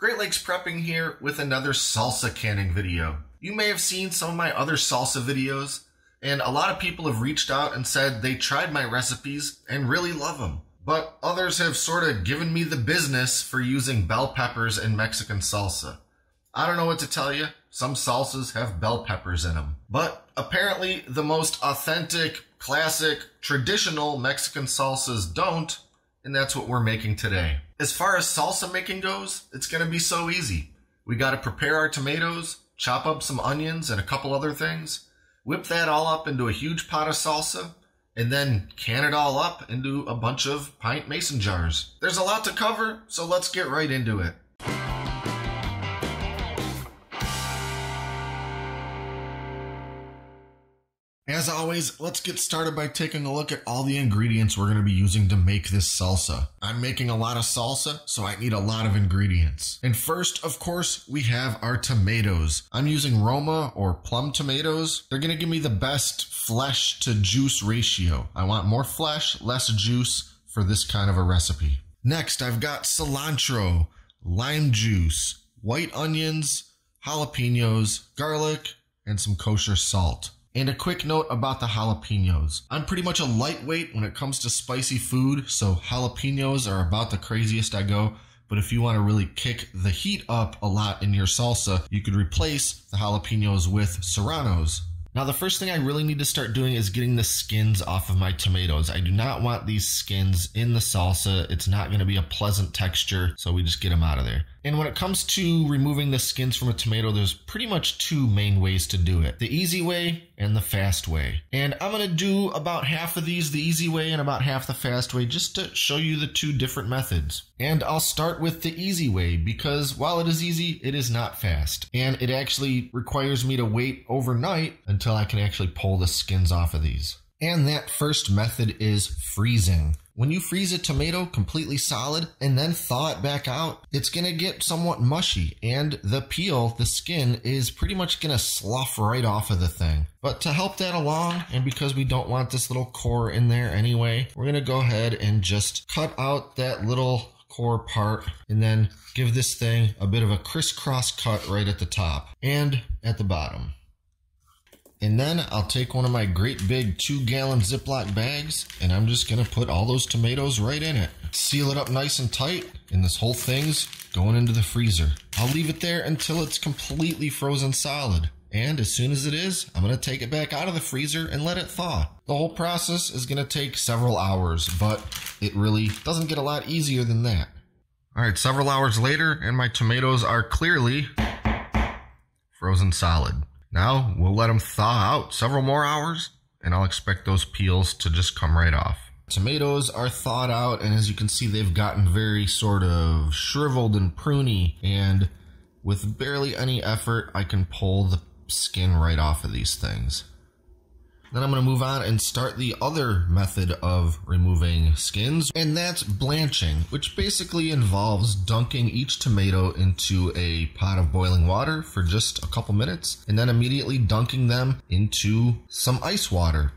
Great Lakes Prepping here with another salsa canning video. You may have seen some of my other salsa videos, and a lot of people have reached out and said they tried my recipes and really love them. But others have sort of given me the business for using bell peppers in Mexican salsa. I don't know what to tell you. Some salsas have bell peppers in them. But apparently the most authentic, classic, traditional Mexican salsas don't, and that's what we're making today. As far as salsa making goes, it's going to be so easy. We got to prepare our tomatoes, chop up some onions and a couple other things, whip that all up into a huge pot of salsa, and then can it all up into a bunch of pint mason jars. There's a lot to cover, so let's get right into it. As always, let's get started by taking a look at all the ingredients we're going to be using to make this salsa. I'm making a lot of salsa, so I need a lot of ingredients. And first, of course, we have our tomatoes. I'm using Roma or plum tomatoes. They're going to give me the best flesh to juice ratio. I want more flesh, less juice for this kind of a recipe. Next, I've got cilantro, lime juice, white onions, jalapenos, garlic, and some kosher salt. And a quick note about the jalapenos. I'm pretty much a lightweight when it comes to spicy food, so jalapenos are about the craziest I go. But if you want to really kick the heat up a lot in your salsa, you could replace the jalapenos with serranos. Now the first thing I really need to start doing is getting the skins off of my tomatoes. I do not want these skins in the salsa. It's not going to be a pleasant texture, so we just get them out of there. And when it comes to removing the skins from a tomato, there's pretty much two main ways to do it. The easy way and the fast way. And I'm going to do about half of these the easy way and about half the fast way just to show you the two different methods. And I'll start with the easy way because while it is easy, it is not fast. And it actually requires me to wait overnight until I can actually pull the skins off of these. And that first method is freezing. When you freeze a tomato completely solid and then thaw it back out, it's going to get somewhat mushy and the peel, the skin, is pretty much going to slough right off of the thing. But to help that along, and because we don't want this little core in there anyway, we're going to go ahead and just cut out that little core part and then give this thing a bit of a crisscross cut right at the top and at the bottom. And then I'll take one of my great big 2-gallon Ziploc bags and I'm just going to put all those tomatoes right in it. Seal it up nice and tight, and this whole thing's going into the freezer. I'll leave it there until it's completely frozen solid. And as soon as it is, I'm going to take it back out of the freezer and let it thaw. The whole process is going to take several hours, but it really doesn't get a lot easier than that. All right, several hours later, and my tomatoes are clearly frozen solid. Now we'll let them thaw out several more hours and I'll expect those peels to just come right off. Tomatoes are thawed out, and as you can see, they've gotten very sort of shriveled and pruny, and with barely any effort I can pull the skin right off of these things. Then I'm going to move on and start the other method of removing skins, and that's blanching, which basically involves dunking each tomato into a pot of boiling water for just a couple minutes, and then immediately dunking them into some ice water.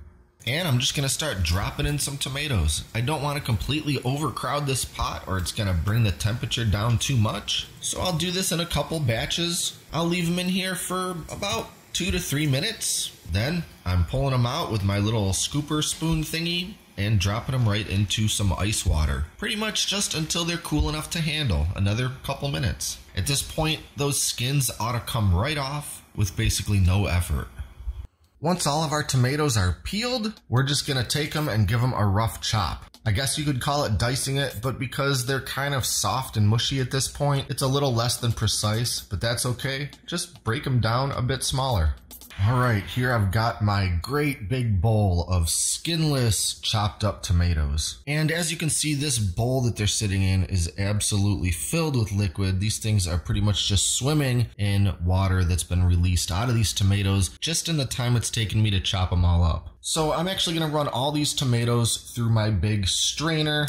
And I'm just going to start dropping in some tomatoes. I don't want to completely overcrowd this pot or it's going to bring the temperature down too much. So I'll do this in a couple batches. I'll leave them in here for about 2 to 3 minutes. Then I'm pulling them out with my little scooper spoon thingy and dropping them right into some ice water. Pretty much just until they're cool enough to handle, another couple minutes. At this point, those skins ought to come right off with basically no effort. Once all of our tomatoes are peeled, we're just gonna take them and give them a rough chop. I guess you could call it dicing it, but because they're kind of soft and mushy at this point, it's a little less than precise, but that's okay. Just break them down a bit smaller. All right, here I've got my great big bowl of skinless chopped up tomatoes. And as you can see, this bowl that they're sitting in is absolutely filled with liquid. These things are pretty much just swimming in water that's been released out of these tomatoes just in the time it's taken me to chop them all up. So I'm actually gonna run all these tomatoes through my big strainer.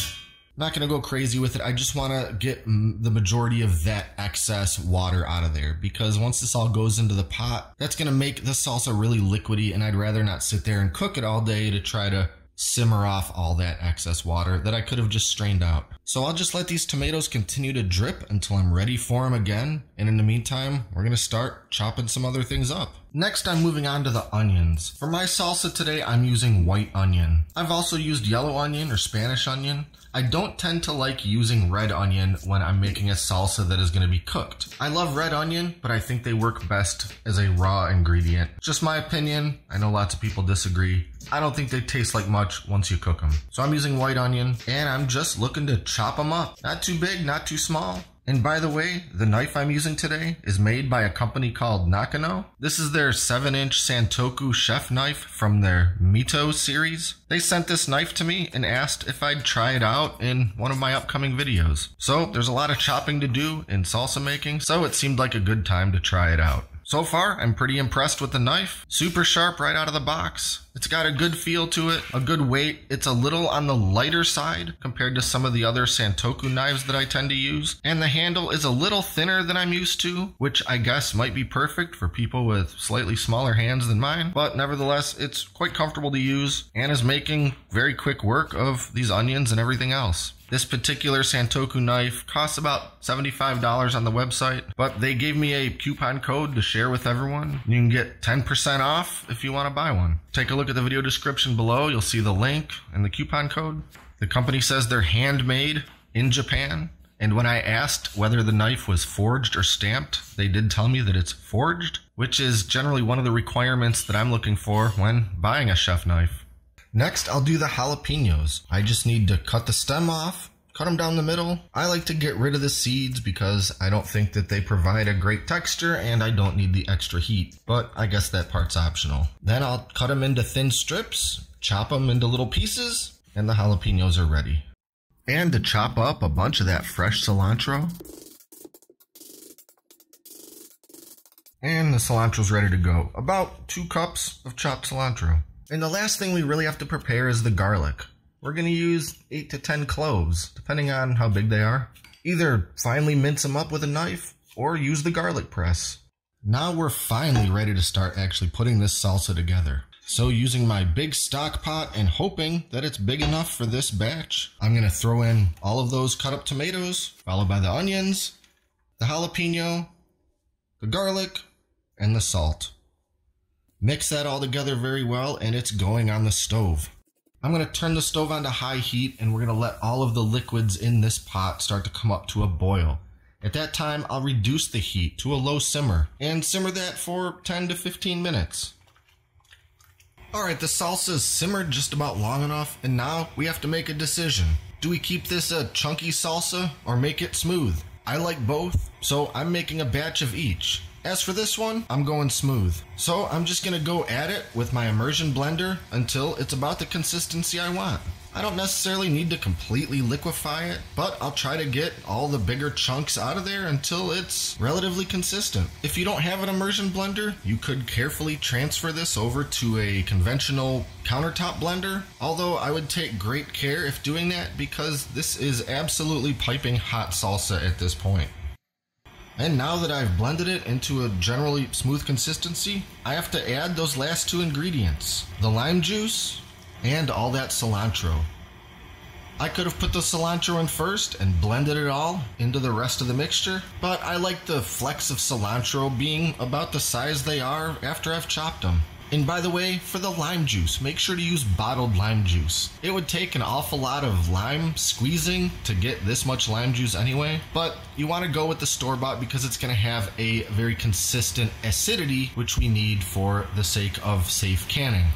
Not going to go crazy with it. I just want to get the majority of that excess water out of there, because once this all goes into the pot, that's going to make the salsa really liquidy, and I'd rather not sit there and cook it all day to try to simmer off all that excess water that I could have just strained out. So I'll just let these tomatoes continue to drip until I'm ready for them again. And in the meantime, we're gonna start chopping some other things up. Next, I'm moving on to the onions. For my salsa today, I'm using white onion. I've also used yellow onion or Spanish onion. I don't tend to like using red onion when I'm making a salsa that is going to be cooked. I love red onion, but I think they work best as a raw ingredient. Just my opinion. I know lots of people disagree. I don't think they taste like much once you cook them. So I'm using white onion, and I'm just looking to chop them up. Not too big, not too small. And by the way, the knife I'm using today is made by a company called Nakano. This is their 7-inch Santoku chef knife from their Mito series. They sent this knife to me and asked if I'd try it out in one of my upcoming videos. So there's a lot of chopping to do in salsa making, so it seemed like a good time to try it out. So far, I'm pretty impressed with the knife. Super sharp right out of the box. It's got a good feel to it, a good weight. It's a little on the lighter side compared to some of the other Santoku knives that I tend to use. And the handle is a little thinner than I'm used to, which I guess might be perfect for people with slightly smaller hands than mine. But nevertheless, it's quite comfortable to use and is making very quick work of these onions and everything else. This particular Santoku knife costs about $75 on the website, but they gave me a coupon code to share with everyone. You can get 10% off if you want to buy one. Take a look at the video description below. You'll see the link and the coupon code. The company says they're handmade in Japan. And when I asked whether the knife was forged or stamped, they did tell me that it's forged, which is generally one of the requirements that I'm looking for when buying a chef knife. Next, I'll do the jalapenos. I just need to cut the stem off, cut them down the middle. I like to get rid of the seeds because I don't think that they provide a great texture and I don't need the extra heat, but I guess that part's optional. Then I'll cut them into thin strips, chop them into little pieces, and the jalapenos are ready. And to chop up a bunch of that fresh cilantro. And the cilantro's ready to go. About 2 cups of chopped cilantro. And the last thing we really have to prepare is the garlic. We're going to use 8 to 10 cloves, depending on how big they are. Either finely mince them up with a knife, or use the garlic press. Now we're finally ready to start actually putting this salsa together. So using my big stock pot and hoping that it's big enough for this batch, I'm going to throw in all of those cut up tomatoes, followed by the onions, the jalapeno, the garlic, and the salt. Mix that all together very well, and it's going on the stove. I'm going to turn the stove on to high heat, and we're going to let all of the liquids in this pot start to come up to a boil. At that time, I'll reduce the heat to a low simmer, and simmer that for 10 to 15 minutes. Alright, the salsa is simmered just about long enough, and now we have to make a decision. Do we keep this a chunky salsa, or make it smooth? I like both, so I'm making a batch of each. As for this one, I'm going smooth. So I'm just gonna go at it with my immersion blender until it's about the consistency I want. I don't necessarily need to completely liquefy it, but I'll try to get all the bigger chunks out of there until it's relatively consistent. If you don't have an immersion blender, you could carefully transfer this over to a conventional countertop blender, although I would take great care if doing that because this is absolutely piping hot salsa at this point. And now that I've blended it into a generally smooth consistency, I have to add those last 2 ingredients, the lime juice and all that cilantro. I could have put the cilantro in first and blended it all into the rest of the mixture, but I like the flecks of cilantro being about the size they are after I've chopped them. And by the way, for the lime juice, make sure to use bottled lime juice. It would take an awful lot of lime squeezing to get this much lime juice anyway, but you want to go with the store-bought because it's going to have a very consistent acidity, which we need for the sake of safe canning.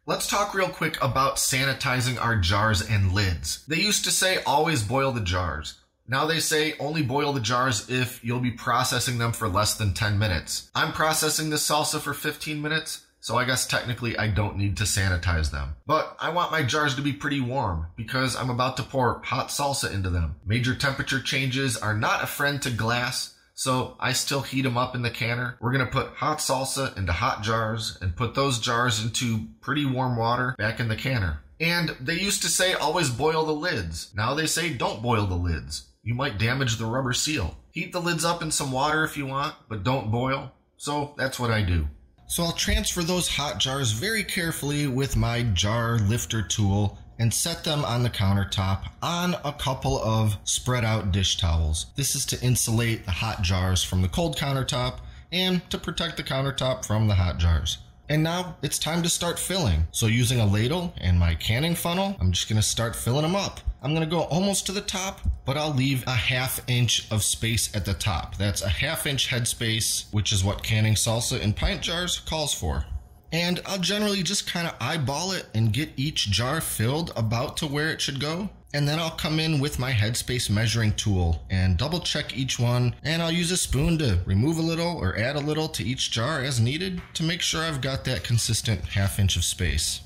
Let's talk real quick about sanitizing our jars and lids. They used to say always boil the jars. Now they say only boil the jars if you'll be processing them for less than 10 minutes. I'm processing this salsa for 15 minutes. So I guess technically I don't need to sanitize them. But I want my jars to be pretty warm because I'm about to pour hot salsa into them. Major temperature changes are not a friend to glass, so I still heat them up in the canner. We're gonna put hot salsa into hot jars and put those jars into pretty warm water back in the canner. And they used to say always boil the lids. Now they say don't boil the lids. You might damage the rubber seal. Heat the lids up in some water if you want, but don't boil. So that's what I do. So I'll transfer those hot jars very carefully with my jar lifter tool and set them on the countertop on a couple of spread out dish towels. This is to insulate the hot jars from the cold countertop and to protect the countertop from the hot jars. And now it's time to start filling. So using a ladle and my canning funnel, I'm just gonna start filling them up. I'm gonna go almost to the top, but I'll leave a 1/2 inch of space at the top. That's a 1/2 inch headspace, which is what canning salsa in pint jars calls for. And I'll generally just kind of eyeball it and get each jar filled about to where it should go. And then I'll come in with my Headspace measuring tool and double check each one. And I'll use a spoon to remove a little or add a little to each jar as needed to make sure I've got that consistent 1/2 inch of space.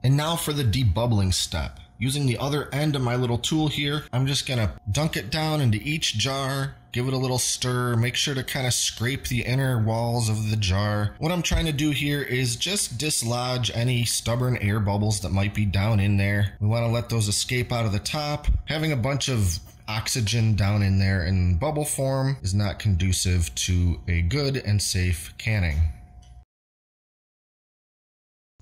And now for the debubbling step. Using the other end of my little tool here, I'm just gonna dunk it down into each jar, give it a little stir, make sure to kind of scrape the inner walls of the jar. What I'm trying to do here is just dislodge any stubborn air bubbles that might be down in there. We want to let those escape out of the top. Having a bunch of oxygen down in there in bubble form is not conducive to a good and safe canning.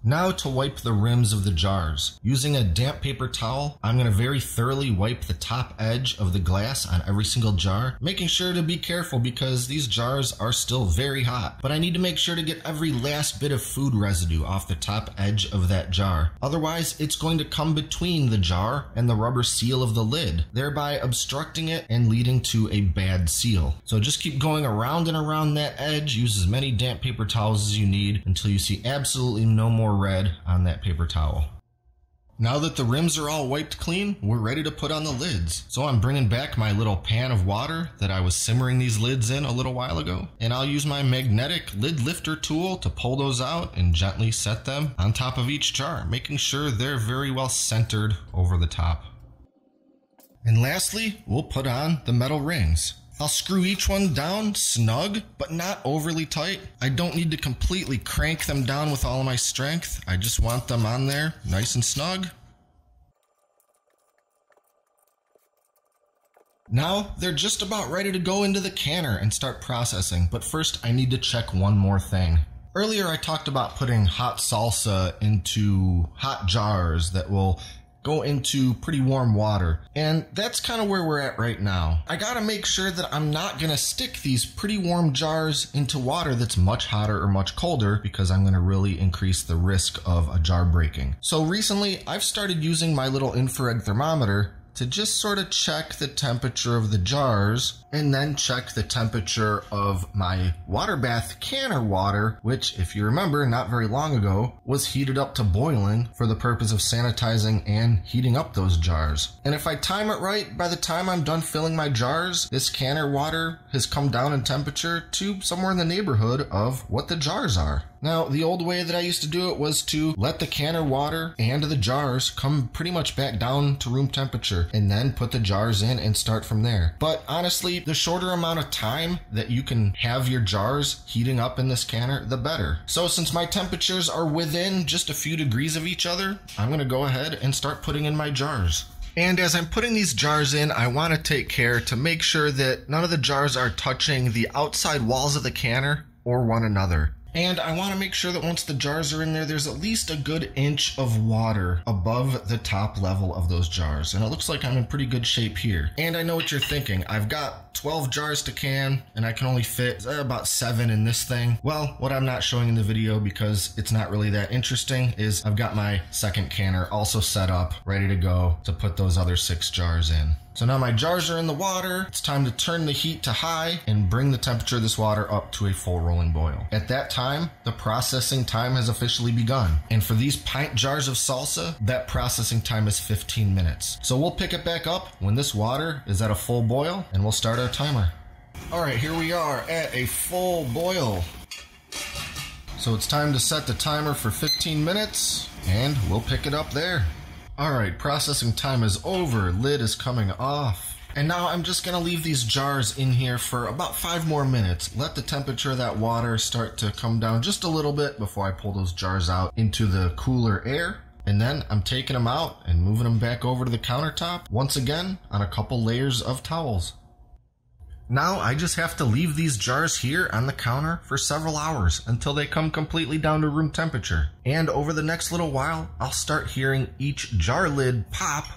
Now to wipe the rims of the jars. Using a damp paper towel, I'm going to very thoroughly wipe the top edge of the glass on every single jar, making sure to be careful because these jars are still very hot. But I need to make sure to get every last bit of food residue off the top edge of that jar. Otherwise, it's going to come between the jar and the rubber seal of the lid, thereby obstructing it and leading to a bad seal. So just keep going around and around that edge, use as many damp paper towels as you need until you see absolutely no more red on that paper towel. Now that the rims are all wiped clean, we're ready to put on the lids. So I'm bringing back my little pan of water that I was simmering these lids in a little while ago, and I'll use my magnetic lid lifter tool to pull those out and gently set them on top of each jar, making sure they're very well centered over the top. And lastly, we'll put on the metal rings. I'll screw each one down snug, but not overly tight. I don't need to completely crank them down with all of my strength. I just want them on there nice and snug. Now they're just about ready to go into the canner and start processing, but first I need to check one more thing. Earlier I talked about putting hot salsa into hot jars that will go into pretty warm water, and that's kind of where we're at right now. I gotta make sure that I'm not gonna stick these pretty warm jars into water that's much hotter or much colder, because I'm gonna really increase the risk of a jar breaking. So recently I've started using my little infrared thermometer to just sort of check the temperature of the jars and then check the temperature of my water bath canner water, which, if you remember, not very long ago was heated up to boiling for the purpose of sanitizing and heating up those jars. And if I time it right, by the time I'm done filling my jars, this canner water has come down in temperature to somewhere in the neighborhood of what the jars are. Now, the old way that I used to do it was to let the canner water and the jars come pretty much back down to room temperature and then put the jars in and start from there. But honestly, the shorter amount of time that you can have your jars heating up in this canner, the better. So since my temperatures are within just a few degrees of each other, I'm going to go ahead and start putting in my jars. And as I'm putting these jars in, I want to take care to make sure that none of the jars are touching the outside walls of the canner or one another. And I want to make sure that once the jars are in there, there's at least a good inch of water above the top level of those jars. And it looks like I'm in pretty good shape here. And I know what you're thinking. I've got 12 jars to can, and I can only fit about 7 in this thing. Well, what I'm not showing in the video, because it's not really that interesting, is I've got my second canner also set up, ready to go to put those other 6 jars in. So now my jars are in the water. It's time to turn the heat to high and bring the temperature of this water up to a full rolling boil. At that time, the processing time has officially begun. And for these pint jars of salsa, that processing time is 15 minutes. So we'll pick it back up when this water is at a full boil, and we'll start our timer. All right, here we are at a full boil. So it's time to set the timer for 15 minutes, and we'll pick it up there. Alright, processing time is over, lid is coming off. And now I'm just going to leave these jars in here for about 5 more minutes. Let the temperature of that water start to come down just a little bit before I pull those jars out into the cooler air. And then I'm taking them out and moving them back over to the countertop, once again on a couple layers of towels. Now I just have to leave these jars here on the counter for several hours until they come completely down to room temperature. And over the next little while, I'll start hearing each jar lid pop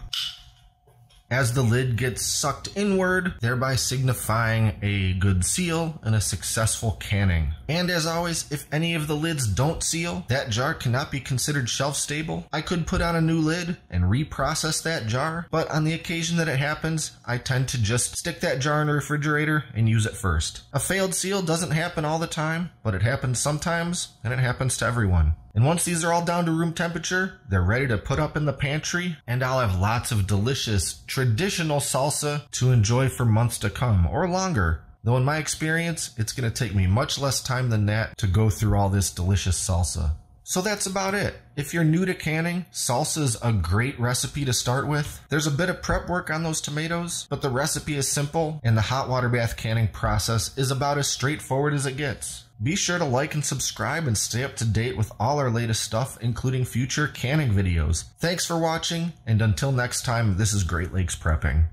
as the lid gets sucked inward, thereby signifying a good seal and a successful canning. And as always, if any of the lids don't seal, that jar cannot be considered shelf stable. I could put on a new lid and reprocess that jar, but on the occasion that it happens, I tend to just stick that jar in the refrigerator and use it first. A failed seal doesn't happen all the time, but it happens sometimes, and it happens to everyone. And once these are all down to room temperature, they're ready to put up in the pantry, and I'll have lots of delicious, traditional salsa to enjoy for months to come, or longer. Though in my experience, it's going to take me much less time than that to go through all this delicious salsa. So that's about it. If you're new to canning, salsa's a great recipe to start with. There's a bit of prep work on those tomatoes, but the recipe is simple, and the hot water bath canning process is about as straightforward as it gets. Be sure to like and subscribe and stay up to date with all our latest stuff, including future canning videos. Thanks for watching, and until next time, this is Great Lakes Prepping.